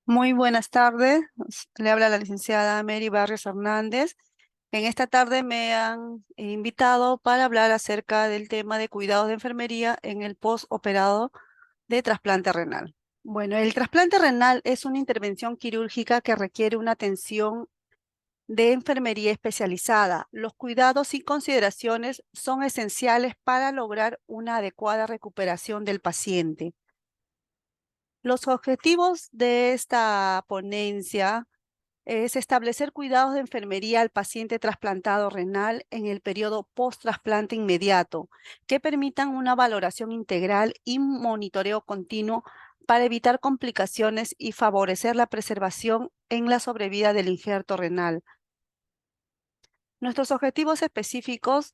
Muy buenas tardes. Le habla la licenciada Mary Barrios Hernández. En esta tarde me han invitado para hablar acerca del tema de cuidados de enfermería en el postoperado de trasplante renal. Bueno, el trasplante renal es una intervención quirúrgica que requiere una atención de enfermería especializada. Los cuidados y consideraciones son esenciales para lograr una adecuada recuperación del paciente. Los objetivos de esta ponencia es establecer cuidados de enfermería al paciente trasplantado renal en el periodo post-trasplante inmediato, que permitan una valoración integral y un monitoreo continuo para evitar complicaciones y favorecer la preservación en la sobrevida del injerto renal. Nuestros objetivos específicos: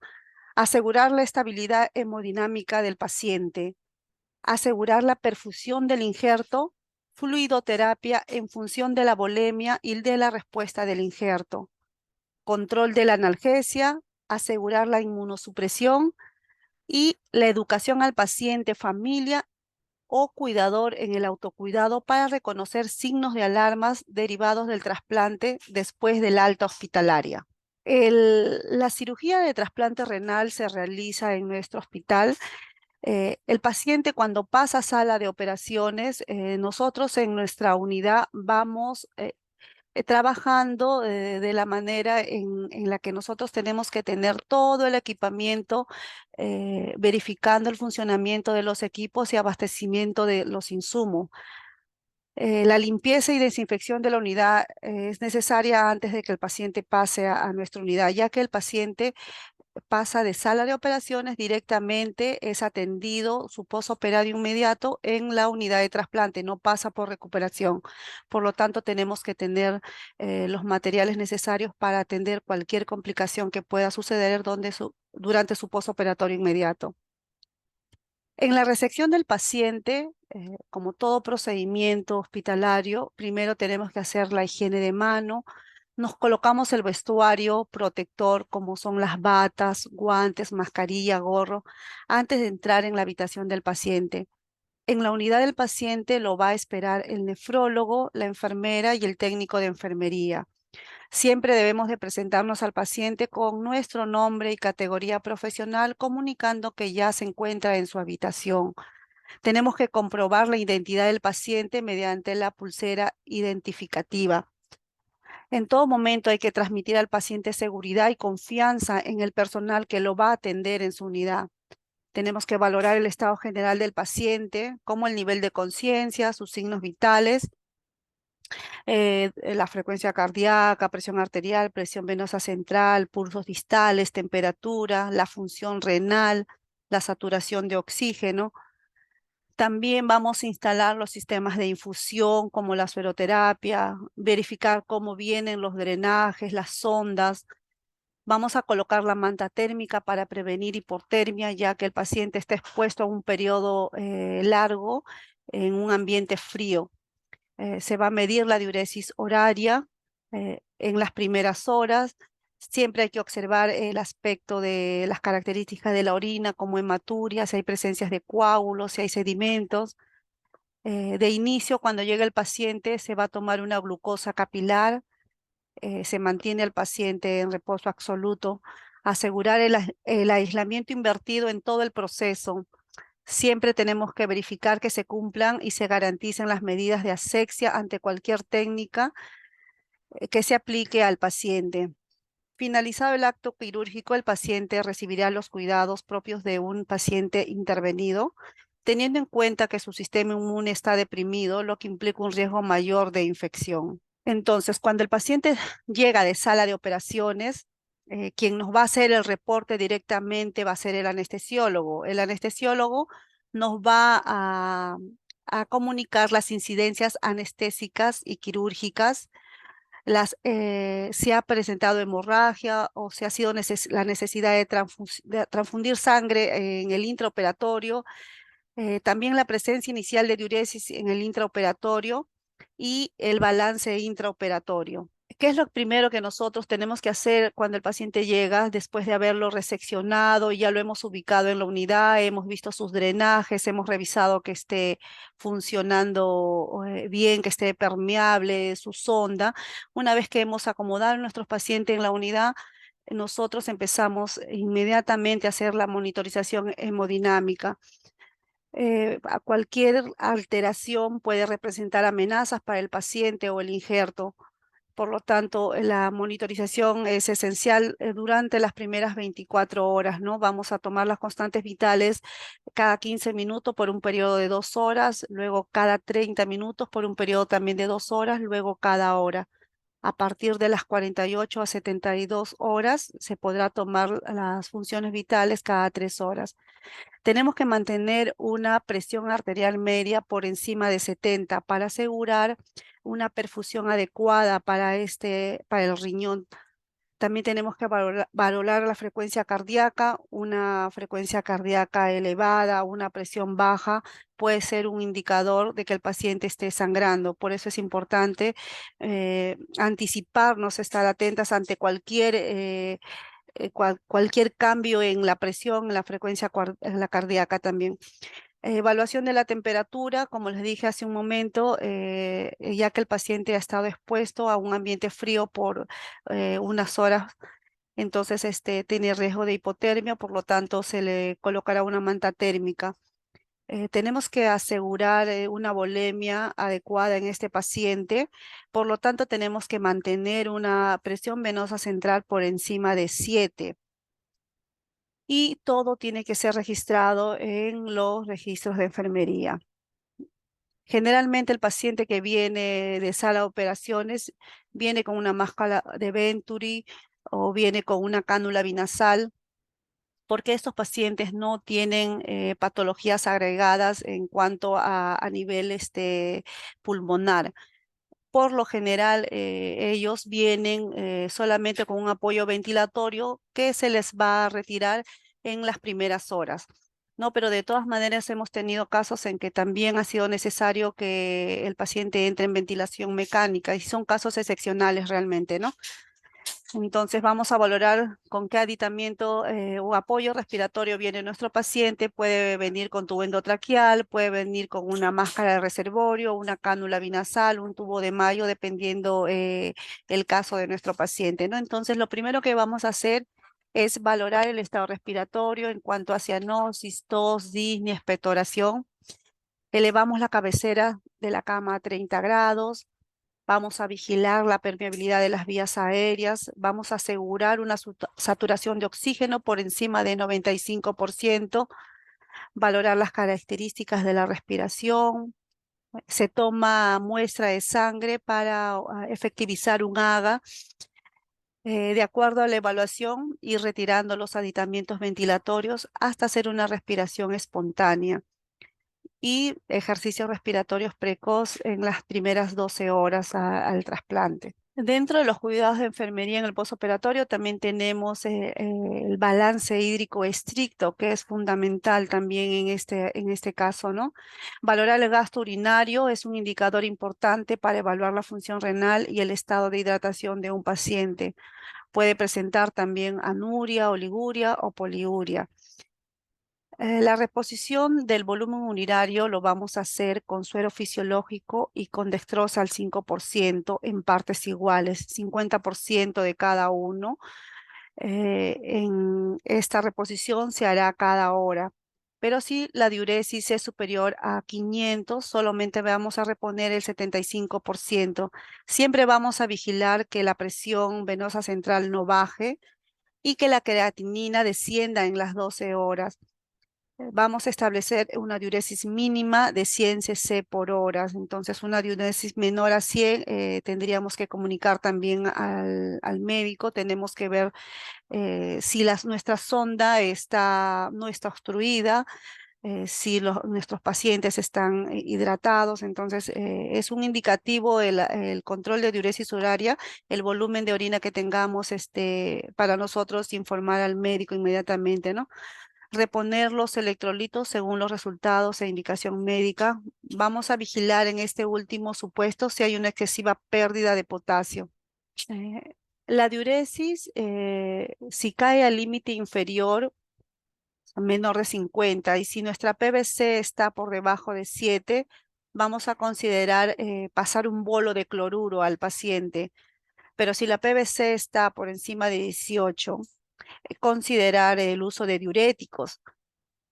asegurar la estabilidad hemodinámica del paciente, asegurar la perfusión del injerto, fluidoterapia en función de la volemia y de la respuesta del injerto, control de la analgesia, asegurar la inmunosupresión y la educación al paciente, familia o cuidador en el autocuidado para reconocer signos de alarmas derivados del trasplante después del alta hospitalaria. La cirugía de trasplante renal se realiza en nuestro hospital. El paciente, cuando pasa a sala de operaciones, nosotros en nuestra unidad vamos trabajando de la manera en la que nosotros tenemos que tener todo el equipamiento, verificando el funcionamiento de los equipos y abastecimiento de los insumos. La limpieza y desinfección de la unidad es necesaria antes de que el paciente pase a nuestra unidad, ya que el paciente pasa de sala de operaciones directamente, es atendido su posoperario inmediato en la unidad de trasplante, no pasa por recuperación. Por lo tanto, tenemos que tener los materiales necesarios para atender cualquier complicación que pueda suceder durante su posoperatorio inmediato. En la recepción del paciente, como todo procedimiento hospitalario, primero tenemos que hacer la higiene de mano. Nos colocamos el vestuario protector, como son las batas, guantes, mascarilla, gorro, antes de entrar en la habitación del paciente. En la unidad del paciente lo va a esperar el nefrólogo, la enfermera y el técnico de enfermería. Siempre debemos de presentarnos al paciente con nuestro nombre y categoría profesional, comunicando que ya se encuentra en su habitación. Tenemos que comprobar la identidad del paciente mediante la pulsera identificativa. En todo momento hay que transmitir al paciente seguridad y confianza en el personal que lo va a atender en su unidad. Tenemos que valorar el estado general del paciente, como el nivel de conciencia, sus signos vitales, la frecuencia cardíaca, presión arterial, presión venosa central, pulsos distales, temperatura, la función renal, la saturación de oxígeno. También vamos a instalar los sistemas de infusión como la sueroterapia, verificar cómo vienen los drenajes, las sondas. Vamos a colocar la manta térmica para prevenir hipotermia, ya que el paciente está expuesto a un periodo largo en un ambiente frío. Se va a medir la diuresis horaria en las primeras horas. Siempre hay que observar el aspecto de las características de la orina, como hematuria, si hay presencias de coágulos, si hay sedimentos. De inicio, cuando llega el paciente, se va a tomar una glucosa capilar, se mantiene al paciente en reposo absoluto, asegurar el aislamiento invertido en todo el proceso. Siempre tenemos que verificar que se cumplan y se garanticen las medidas de asepsia ante cualquier técnica que se aplique al paciente. Finalizado el acto quirúrgico, el paciente recibirá los cuidados propios de un paciente intervenido, teniendo en cuenta que su sistema inmune está deprimido, lo que implica un riesgo mayor de infección. Entonces, cuando el paciente llega de sala de operaciones, quien nos va a hacer el reporte directamente va a ser el anestesiólogo. El anestesiólogo nos va a comunicar las incidencias anestésicas y quirúrgicas, si ha presentado hemorragia o si ha sido la necesidad de transfundir sangre en el intraoperatorio, también la presencia inicial de diuresis en el intraoperatorio y el balance intraoperatorio. ¿Qué es lo primero que nosotros tenemos que hacer cuando el paciente llega después de haberlo reseccionado? Ya lo hemos ubicado en la unidad, hemos visto sus drenajes, hemos revisado que esté funcionando bien, que esté permeable su sonda. Una vez que hemos acomodado a nuestros pacientes en la unidad, nosotros empezamos inmediatamente a hacer la monitorización hemodinámica. A cualquier alteración puede representar amenazas para el paciente o el injerto. Por lo tanto, la monitorización es esencial durante las primeras 24 horas, ¿no? Vamos a tomar las constantes vitales cada 15 minutos por un periodo de 2 horas, luego cada 30 minutos por un periodo también de 2 horas, luego cada hora. A partir de las 48 a 72 horas se podrá tomar las funciones vitales cada 3 horas. Tenemos que mantener una presión arterial media por encima de 70 para asegurar una perfusión adecuada para el riñón. También tenemos que valorar la frecuencia cardíaca. Una frecuencia cardíaca elevada, una presión baja, puede ser un indicador de que el paciente esté sangrando. Por eso es importante anticiparnos, estar atentas ante cualquier cambio en la presión, en la frecuencia en la cardíaca también. Evaluación de la temperatura, como les dije hace un momento, ya que el paciente ha estado expuesto a un ambiente frío por unas horas, entonces tiene riesgo de hipotermia, por lo tanto se le colocará una manta térmica. Tenemos que asegurar una volemia adecuada en este paciente, por lo tanto tenemos que mantener una presión venosa central por encima de 7 y todo tiene que ser registrado en los registros de enfermería. Generalmente el paciente que viene de sala de operaciones viene con una máscara de Venturi o viene con una cánula binasal, porque estos pacientes no tienen patologías agregadas en cuanto a nivel pulmonar. Por lo general, ellos vienen solamente con un apoyo ventilatorio que se les va a retirar en las primeras horas, ¿no? Pero de todas maneras hemos tenido casos en que también ha sido necesario que el paciente entre en ventilación mecánica y son casos excepcionales realmente, ¿no? Entonces vamos a valorar con qué aditamiento o apoyo respiratorio viene nuestro paciente. Puede venir con tubo endotraqueal, puede venir con una máscara de reservorio, una cánula binasal, un tubo de mayo, dependiendo el caso de nuestro paciente, ¿no? Entonces lo primero que vamos a hacer es valorar el estado respiratorio en cuanto a cianosis, tos, disnea, expectoración. Elevamos la cabecera de la cama a 30 grados. Vamos a vigilar la permeabilidad de las vías aéreas, vamos a asegurar una saturación de oxígeno por encima de 95%, valorar las características de la respiración. Se toma muestra de sangre para efectivizar un AGA. De acuerdo a la evaluación, ir retirando los aditamientos ventilatorios hasta hacer una respiración espontánea y ejercicios respiratorios precoz en las primeras 12 horas al trasplante. Dentro de los cuidados de enfermería en el posoperatorio también tenemos el balance hídrico estricto, que es fundamental también en este caso, ¿no? Valorar el gasto urinario es un indicador importante para evaluar la función renal y el estado de hidratación de un paciente. Puede presentar también anuria, oliguria o poliuria. La reposición del volumen urinario lo vamos a hacer con suero fisiológico y con dextrosa al 5% en partes iguales, 50% de cada uno. En esta reposición se hará cada hora. Pero si la diuresis es superior a 500, solamente vamos a reponer el 75%. Siempre vamos a vigilar que la presión venosa central no baje y que la creatinina descienda en las 12 horas. Vamos a establecer una diuresis mínima de 100 cc por hora. Entonces, una diuresis menor a 100 tendríamos que comunicar también al médico. Tenemos que ver si nuestra sonda no está obstruida, si nuestros pacientes están hidratados. Entonces, es un indicativo el control de diuresis horaria, el volumen de orina que tengamos para nosotros informar al médico inmediatamente, ¿no? Reponer los electrolitos según los resultados e indicación médica. Vamos a vigilar en este último supuesto si hay una excesiva pérdida de potasio. Eh, la diuresis, si cae al límite inferior, a menor de 50, y si nuestra PVC está por debajo de 7, vamos a considerar pasar un bolo de cloruro al paciente. Pero si la PVC está por encima de 18, considerar el uso de diuréticos.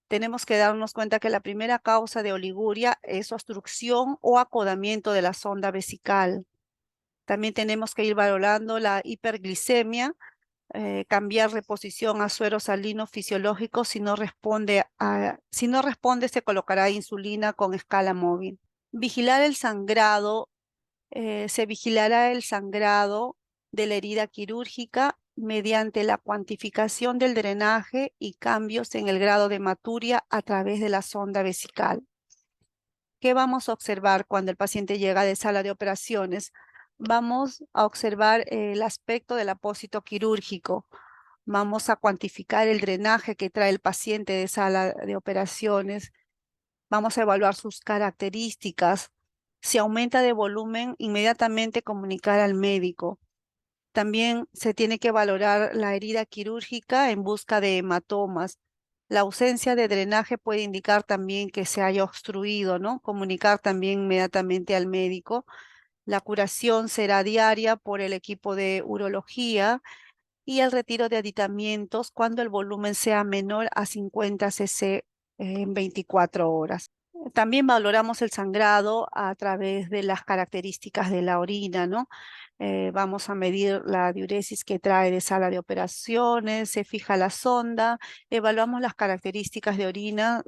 Tenemos que darnos cuenta que la primera causa de oliguria es obstrucción o acodamiento de la sonda vesical. También tenemos que ir valorando la hiperglicemia, cambiar reposición a suero salino fisiológico. Si no responde, se colocará insulina con escala móvil. Vigilar el sangrado. Se vigilará el sangrado de la herida quirúrgica mediante la cuantificación del drenaje y cambios en el grado de hematuria a través de la sonda vesical. ¿Qué vamos a observar cuando el paciente llega de sala de operaciones? Vamos a observar el aspecto del apósito quirúrgico. Vamos a cuantificar el drenaje que trae el paciente de sala de operaciones. Vamos a evaluar sus características. Si aumenta de volumen, inmediatamente comunicar al médico. También se tiene que valorar la herida quirúrgica en busca de hematomas. La ausencia de drenaje puede indicar también que se haya obstruido, ¿no? Comunicar también inmediatamente al médico. La curación será diaria por el equipo de urología y el retiro de aditamientos cuando el volumen sea menor a 50 cc en 24 horas. También valoramos el sangrado a través de las características de la orina, ¿no? Vamos a medir la diuresis que trae de sala de operaciones, se fija la sonda, evaluamos las características de orina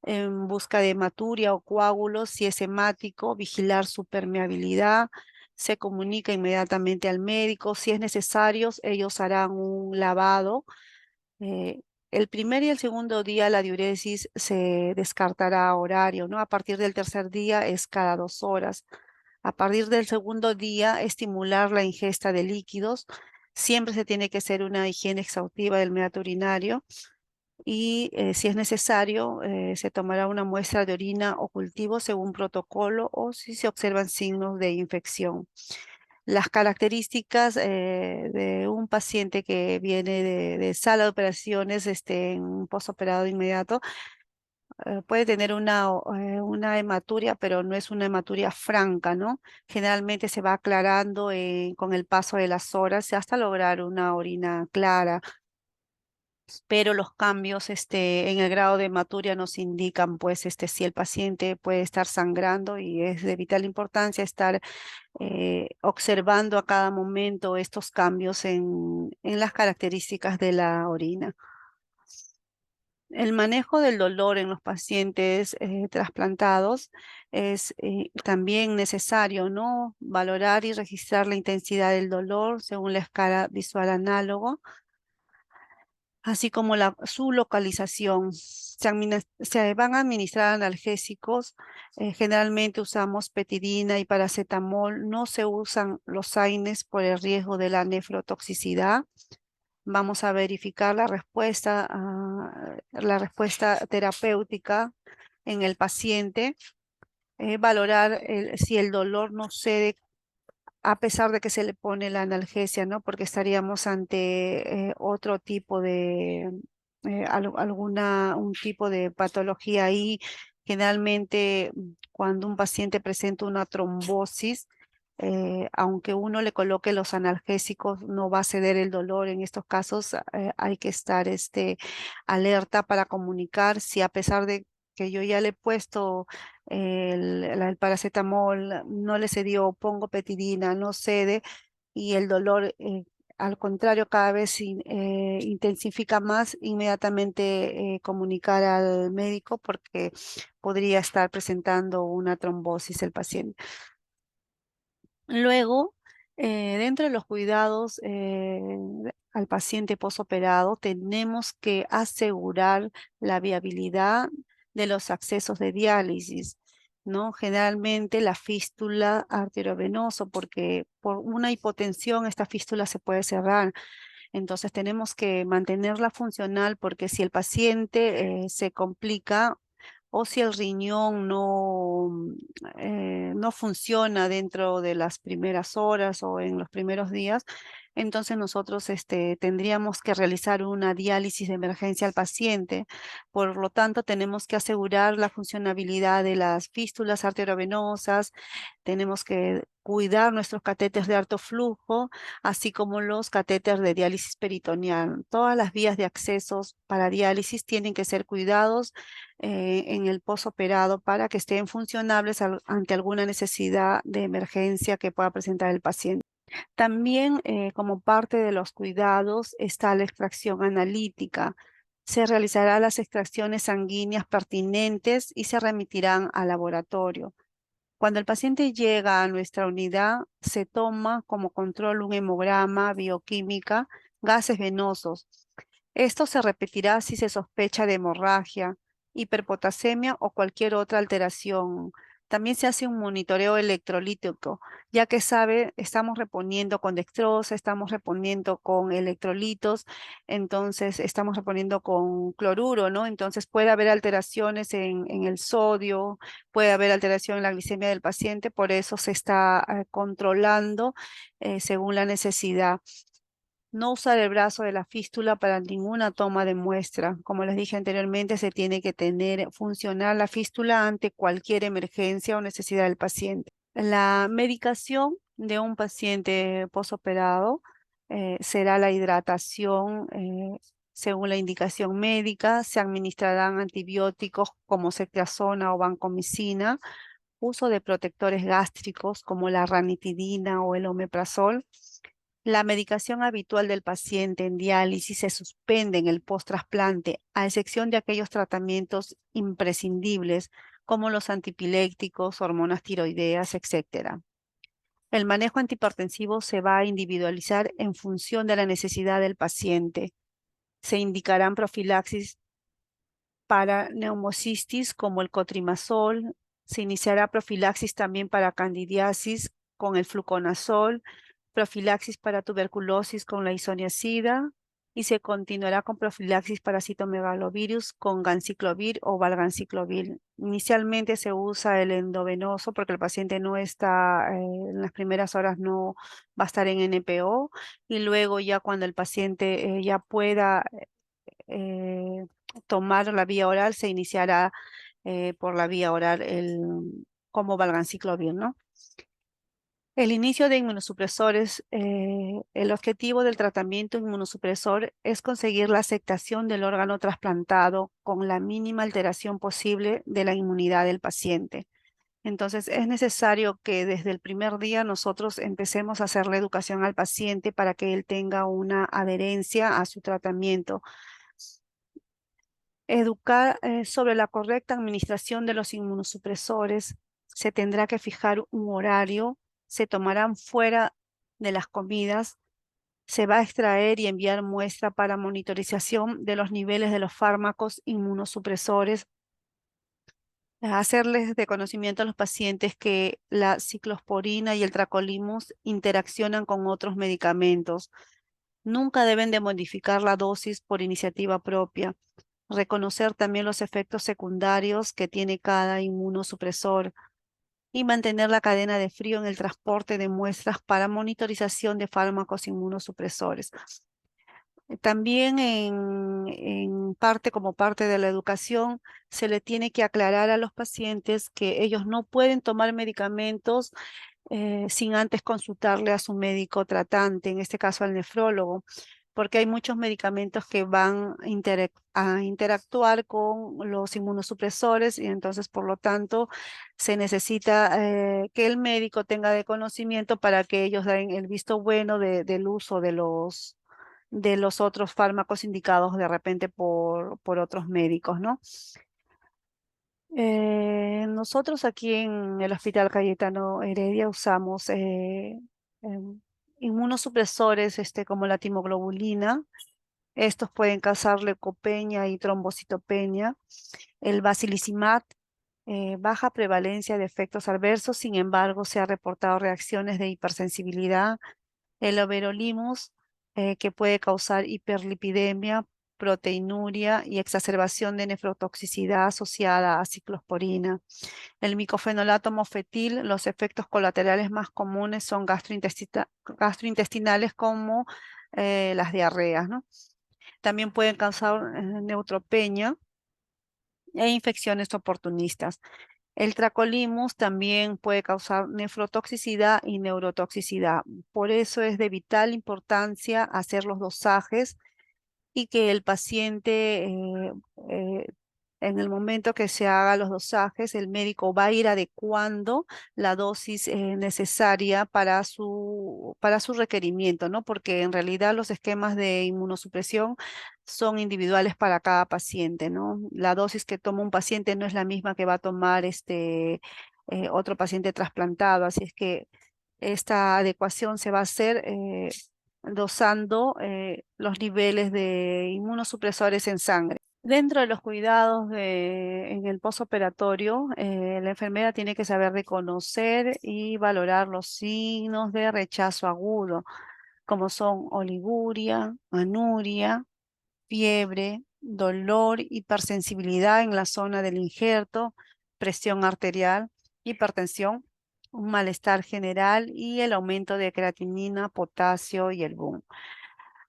en busca de hematuria o coágulos, si es hemático, vigilar su permeabilidad, se comunica inmediatamente al médico, si es necesario, ellos harán un lavado. eh, el primer y el segundo día la diuresis se descartará a horario, ¿no? A partir del tercer día es cada 2 horas. A partir del segundo día, estimular la ingesta de líquidos. Siempre se tiene que hacer una higiene exhaustiva del meato urinario y si es necesario, se tomará una muestra de orina o cultivo según protocolo o si se observan signos de infección. Las características de un paciente que viene de sala de operaciones en un postoperado inmediato puede tener una hematuria, pero no es una hematuria franca, ¿no? Generalmente se va aclarando con el paso de las horas hasta lograr una orina clara, pero los cambios en el grado de hematuria nos indican, pues, si el paciente puede estar sangrando y es de vital importancia estar observando a cada momento estos cambios en las características de la orina. El manejo del dolor en los pacientes trasplantados es también necesario, ¿no? Valorar y registrar la intensidad del dolor según la escala visual análogo, así como su localización. Se van a administrar analgésicos. Generalmente usamos petidina y paracetamol. No se usan los AINES por el riesgo de la nefrotoxicidad. Vamos a verificar la respuesta terapéutica en el paciente, valorar si el dolor no cede a pesar de que se le pone la analgesia, ¿no? Porque estaríamos ante otro tipo de, un tipo de patología ahí. Generalmente, cuando un paciente presenta una trombosis, aunque uno le coloque los analgésicos, no va a ceder el dolor. En estos casos, hay que estar alerta para comunicar si a pesar de que yo ya le he puesto el paracetamol, no le cedió, pongo petidina, no cede y el dolor, al contrario, cada vez intensifica más, inmediatamente comunicar al médico porque podría estar presentando una trombosis el paciente. Luego, dentro de los cuidados al paciente posoperado, tenemos que asegurar la viabilidad de los accesos de diálisis, ¿no? Generalmente la fístula arteriovenosa, porque por una hipotensión esta fístula se puede cerrar. Entonces tenemos que mantenerla funcional porque si el paciente se complica, o si el riñón no funciona dentro de las primeras horas o en los primeros días, entonces nosotros tendríamos que realizar una diálisis de emergencia al paciente. Por lo tanto, tenemos que asegurar la funcionabilidad de las fístulas arteriovenosas, tenemos que cuidar nuestros catéteres de alto flujo, así como los catéteres de diálisis peritoneal. Todas las vías de accesos para diálisis tienen que ser cuidados en el posoperado para que estén funcionables ante alguna necesidad de emergencia que pueda presentar el paciente. También como parte de los cuidados está la extracción analítica. Se realizarán las extracciones sanguíneas pertinentes y se remitirán al laboratorio. Cuando el paciente llega a nuestra unidad, se toma como control un hemograma, bioquímica, gases venosos. Esto se repetirá si se sospecha de hemorragia, hiperpotasemia o cualquier otra alteración. También se hace un monitoreo electrolítico, ya que estamos reponiendo con dextrosa, estamos reponiendo con electrolitos, entonces estamos reponiendo con cloruro, ¿no? Entonces puede haber alteraciones en el sodio, puede haber alteración en la glicemia del paciente, por eso se está controlando según la necesidad. No usar el brazo de la fístula para ninguna toma de muestra. Como les dije anteriormente, se tiene que tener funcional la fístula ante cualquier emergencia o necesidad del paciente. La medicación de un paciente posoperado será la hidratación según la indicación médica. Se administrarán antibióticos como ceftriaxona o vancomicina, uso de protectores gástricos como la ranitidina o el omeprazol. La medicación habitual del paciente en diálisis se suspende en el post-trasplante, a excepción de aquellos tratamientos imprescindibles como los antipilépticos, hormonas tiroideas, etc. El manejo antihipertensivo se va a individualizar en función de la necesidad del paciente. Se indicarán profilaxis para neumocistis como el cotrimazol. Se iniciará profilaxis también para candidiasis con el fluconazol, profilaxis para tuberculosis con la isoniazida y se continuará con profilaxis para citomegalovirus con ganciclovir o valganciclovir. Inicialmente se usa el endovenoso porque el paciente no está, en las primeras horas no va a estar en NPO y luego ya cuando el paciente ya pueda eh, tomar la vía oral, se iniciará por la vía oral como valganciclovir, ¿no? El inicio de inmunosupresores, el objetivo del tratamiento inmunosupresor es conseguir la aceptación del órgano trasplantado con la mínima alteración posible de la inmunidad del paciente. Entonces, es necesario que desde el primer día nosotros empecemos a hacer la educación al paciente para que él tenga una adherencia a su tratamiento. Educar sobre la correcta administración de los inmunosupresores. Se tendrá que fijar un horario, se tomarán fuera de las comidas, se va a extraer y enviar muestra para monitorización de los niveles de los fármacos inmunosupresores, hacerles de conocimiento a los pacientes que la ciclosporina y el tracolimus interaccionan con otros medicamentos. Nunca deben de modificar la dosis por iniciativa propia. Reconocer también los efectos secundarios que tiene cada inmunosupresor y mantener la cadena de frío en el transporte de muestras para monitorización de fármacos inmunosupresores. También en parte, como parte de la educación, se le tiene que aclarar a los pacientes que ellos no pueden tomar medicamentos sin antes consultarle a su médico tratante, en este caso al nefrólogo, porque hay muchos medicamentos que van a interactuar con los inmunosupresores y entonces, por lo tanto, se necesita que el médico tenga de conocimiento para que ellos den el visto bueno del uso de los otros fármacos indicados de repente por otros médicos, ¿no? Nosotros aquí en el Hospital Cayetano Heredia usamos em, inmunosupresores como la timoglobulina. Estos pueden causar leucopenia y trombocitopenia. El basilicimat, baja prevalencia de efectos adversos, sin embargo, se ha reportado reacciones de hipersensibilidad. El overolimus, que puede causar hiperlipidemia proteinuria y exacerbación de nefrotoxicidad asociada a ciclosporina. El micofenolato mofetil, los efectos colaterales más comunes son gastrointestinales como las diarreas, ¿no? También pueden causar neutropenia e infecciones oportunistas. El tracolimus también puede causar nefrotoxicidad y neurotoxicidad. Por eso es de vital importancia hacer los dosajes y que el paciente, eh, en el momento que se haga los dosajes, el médico va a ir adecuando la dosis necesaria para su requerimiento, ¿no? Porque en realidad los esquemas de inmunosupresión son individuales para cada paciente, ¿no? La dosis que toma un paciente no es la misma que va a tomar otro paciente trasplantado, así es que esta adecuación se va a hacer dosando los niveles de inmunosupresores en sangre. Dentro de los cuidados en el posoperatorio, la enfermera tiene que saber reconocer y valorar los signos de rechazo agudo, como son oliguria, anuria, fiebre, dolor, hipersensibilidad en la zona del injerto, presión arterial, hipertensión, un malestar general y el aumento de creatinina, potasio y el BUN.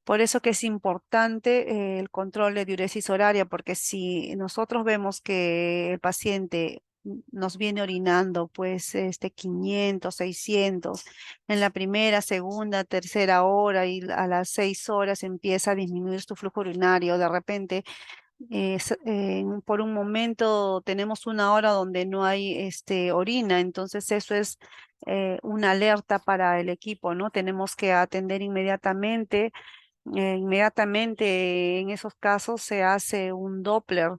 Por eso que es importante el control de diuresis horaria, porque si nosotros vemos que el paciente nos viene orinando, pues 500, 600, en la primera, segunda, tercera hora y a las 6 horas empieza a disminuir su flujo urinario, de repente por un momento tenemos una hora donde no hay orina, entonces eso es una alerta para el equipo, ¿no? Tenemos que atender inmediatamente. Inmediatamente en esos casos se hace un Doppler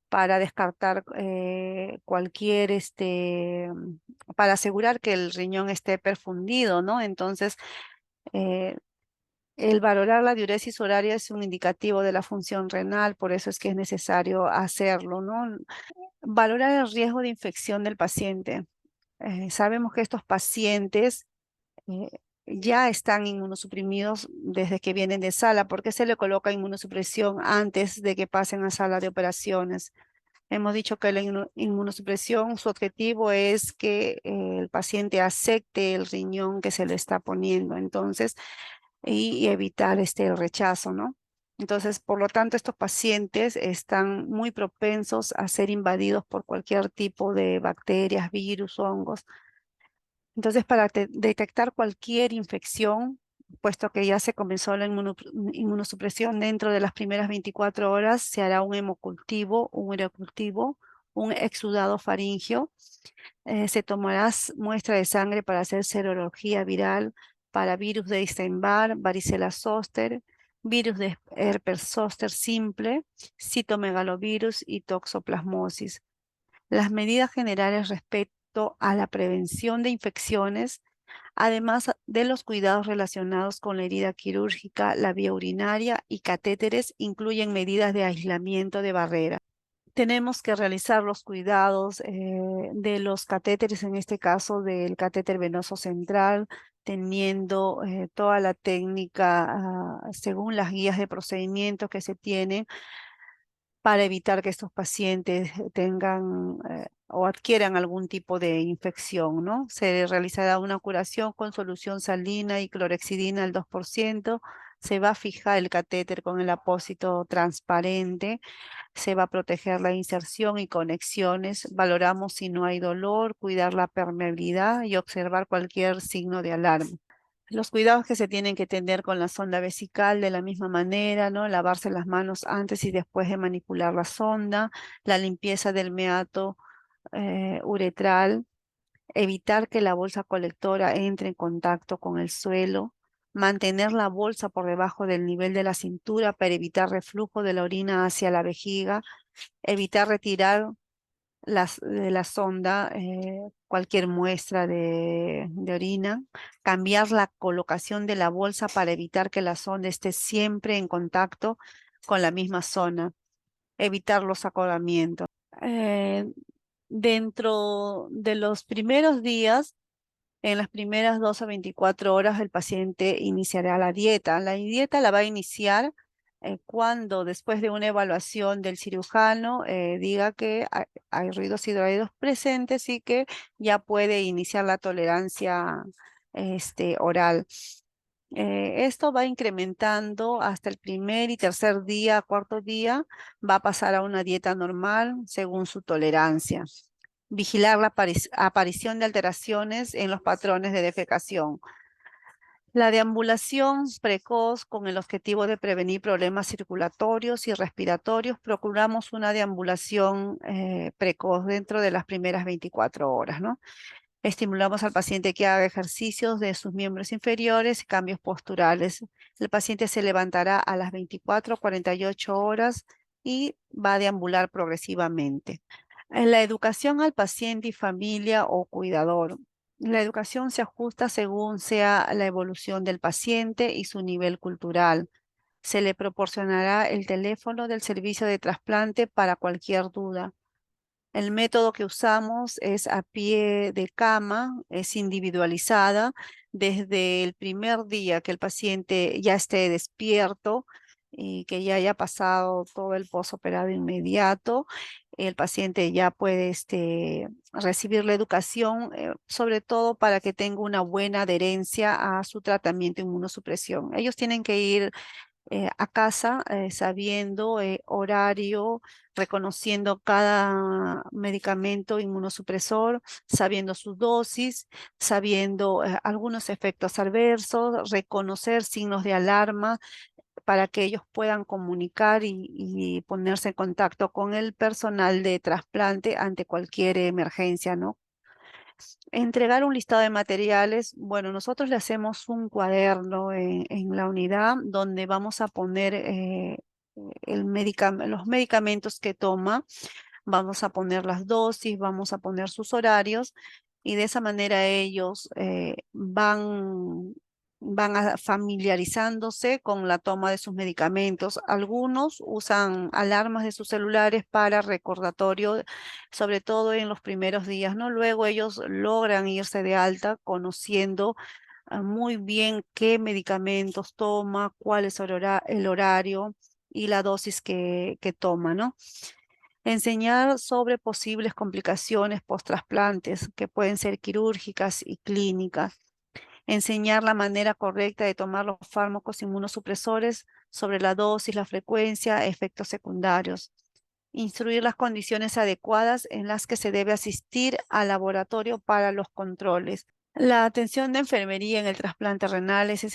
para descartar cualquier, para asegurar que el riñón esté perfundido, ¿no? Entonces, eh, el valorar la diuresis horaria es un indicativo de la función renal, por eso es que es necesario hacerlo, ¿no? Valorar el riesgo de infección del paciente. Sabemos que estos pacientes eh, ya están inmunosuprimidos desde que vienen de sala. ¿Por qué se le coloca inmunosupresión antes de que pasen a sala de operaciones? Hemos dicho que la inmunosupresión, su objetivo es que el paciente acepte el riñón que se le está poniendo, entonces, y evitar el rechazo, ¿no? Entonces, por lo tanto, estos pacientes están muy propensos a ser invadidos por cualquier tipo de bacterias, virus, hongos. Entonces, para detectar cualquier infección, puesto que ya se comenzó la inmunosupresión dentro de las primeras 24 horas, se hará un hemocultivo, un ureocultivo, un exudado faríngeo. Se tomará muestra de sangre para hacer serología viral para virus de Epstein-Barr, varicela zoster, virus de herpes zóster simple, citomegalovirus y toxoplasmosis. Las medidas generales respecto a la prevención de infecciones, además de los cuidados relacionados con la herida quirúrgica, la vía urinaria y catéteres, incluyen medidas de aislamiento de barrera. Tenemos que realizar los cuidados de los catéteres, en este caso del catéter venoso central, teniendo toda la técnica según las guías de procedimiento que se tienen para evitar que estos pacientes tengan o adquieran algún tipo de infección, ¿no? Se realizará una curación con solución salina y clorexidina al 2%. Se va a fijar el catéter con el apósito transparente. Se va a proteger la inserción y conexiones. Valoramos si no hay dolor, cuidar la permeabilidad y observar cualquier signo de alarma. Los cuidados que se tienen que tener con la sonda vesical de la misma manera, ¿no? Lavarse las manos antes y después de manipular la sonda, la limpieza del meato uretral, evitar que la bolsa colectora entre en contacto con el suelo, mantener la bolsa por debajo del nivel de la cintura para evitar reflujo de la orina hacia la vejiga, evitar retirar de la sonda cualquier muestra de orina, cambiar la colocación de la bolsa para evitar que la sonda esté siempre en contacto con la misma zona, evitar los acodamientos. Eh, Dentro de los primeros días, en las primeras 2 a 24 horas, el paciente iniciará la dieta. La dieta la va a iniciar cuando después de una evaluación del cirujano diga que hay ruidos hidroides presentes y que ya puede iniciar la tolerancia oral. Esto va incrementando hasta el primer y tercer día, cuarto día, va a pasar a una dieta normal según su tolerancia. Vigilar la aparición de alteraciones en los patrones de defecación. La deambulación precoz con el objetivo de prevenir problemas circulatorios y respiratorios. Procuramos una deambulación precoz dentro de las primeras 24 horas, ¿no? Estimulamos al paciente que haga ejercicios de sus miembros inferiores y cambios posturales. El paciente se levantará a las 24 o 48 horas y va a deambular progresivamente. En la educación al paciente y familia o cuidador. La educación se ajusta según sea la evolución del paciente y su nivel cultural. Se le proporcionará el teléfono del servicio de trasplante para cualquier duda. El método que usamos es a pie de cama, es individualizada desde el primer día que el paciente ya esté despierto y que ya haya pasado todo el posoperado inmediato. El paciente ya puede recibir la educación, sobre todo para que tenga una buena adherencia a su tratamiento de inmunosupresión. Ellos tienen que ir a casa, sabiendo horario, reconociendo cada medicamento inmunosupresor, sabiendo su dosis, sabiendo algunos efectos adversos, reconocer signos de alarma para que ellos puedan comunicar y ponerse en contacto con el personal de trasplante ante cualquier emergencia, ¿no? Entregar un listado de materiales. Bueno, nosotros le hacemos un cuaderno en la unidad donde vamos a poner los medicamentos que toma, vamos a poner las dosis, vamos a poner sus horarios y de esa manera ellos van familiarizándose con la toma de sus medicamentos. Algunos usan alarmas de sus celulares para recordatorio, sobre todo en los primeros días, ¿no? Luego ellos logran irse de alta conociendo muy bien qué medicamentos toma, cuál es el horario y la dosis que toma, ¿no? Enseñar sobre posibles complicaciones post-trasplantes que pueden ser quirúrgicas y clínicas. Enseñar la manera correcta de tomar los fármacos inmunosupresores, sobre la dosis, la frecuencia, efectos secundarios. Instruir las condiciones adecuadas en las que se debe asistir al laboratorio para los controles. La atención de enfermería en el trasplante renal es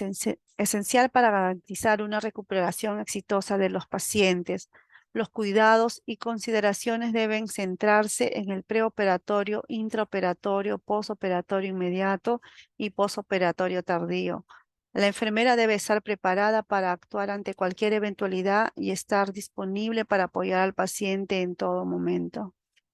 esencial para garantizar una recuperación exitosa de los pacientes. Los cuidados y consideraciones deben centrarse en el preoperatorio, intraoperatorio, posoperatorio inmediato y posoperatorio tardío. La enfermera debe estar preparada para actuar ante cualquier eventualidad y estar disponible para apoyar al paciente en todo momento.